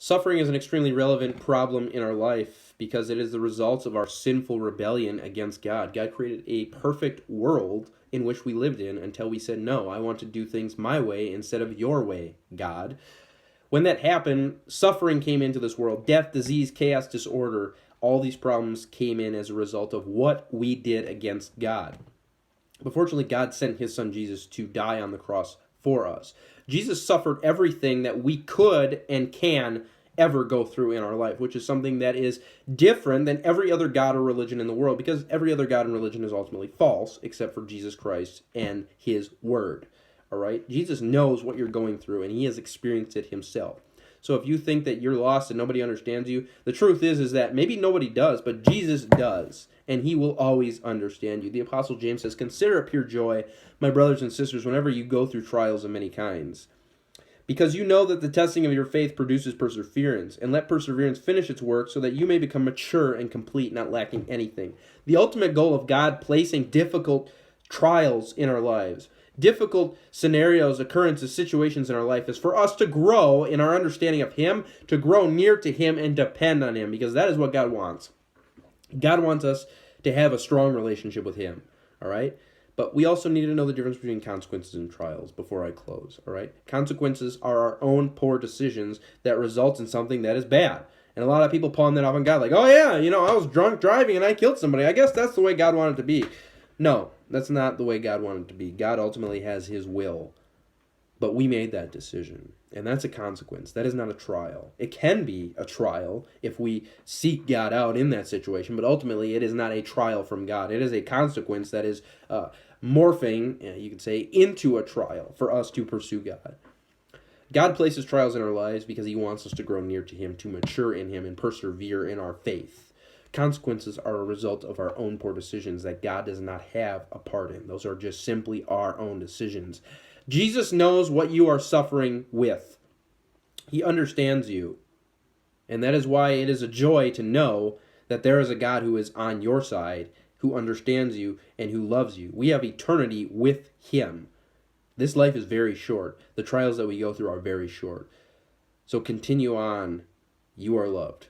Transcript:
Suffering is an extremely relevant problem in our life because it is the result of our sinful rebellion against God. God created a perfect world in which we lived in until we said, "No, I want to do things my way instead of your way, God." When that happened, suffering came into this world. Death, disease, chaos, disorder, all these problems came in as a result of what we did against God. But fortunately, God sent his son Jesus to die on the cross for us. Jesus suffered everything that we could and can ever go through in our life, which is something that is different than every other God or religion in the world, because every other God and religion is ultimately false except for Jesus Christ and his word. All right? Jesus knows what you're going through, and he has experienced it himself. So if you think that you're lost and nobody understands you, the truth is that maybe nobody does, but Jesus does, and he will always understand you. The Apostle James says, "Consider it pure joy, my brothers and sisters, whenever you go through trials of many kinds, because you know that the testing of your faith produces perseverance, and let perseverance finish its work so that you may become mature and complete, not lacking anything." The ultimate goal of God placing difficult trials in our lives, difficult scenarios, occurrences, situations in our life is for us to grow in our understanding of him, to grow near to him and depend on him, because that is what God wants. God wants us to have a strong relationship with him, all right? But we also need to know the difference between consequences and trials before I close, all right? Consequences are our own poor decisions that result in something that is bad. And a lot of people pawn that off on God, like, "Oh yeah, I was drunk driving and I killed somebody. I guess that's the way God wanted it to be." No, that's not the way God wanted it to be. God ultimately has his will. But we made that decision. And that's a consequence. That is not a trial. It can be a trial if we seek God out in that situation, but ultimately it is not a trial from God. It is a consequence that is morphing, you could say, into a trial for us to pursue God. God places trials in our lives because he wants us to grow near to him, to mature in him, and persevere in our faith. Consequences are a result of our own poor decisions that God does not have a part in. Those are just simply our own decisions. Jesus knows what you are suffering with. He understands you. And that is why it is a joy to know that there is a God who is on your side, who understands you, and who loves you. We have eternity with him. This life is very short. The trials that we go through are very short. So continue on. You are loved.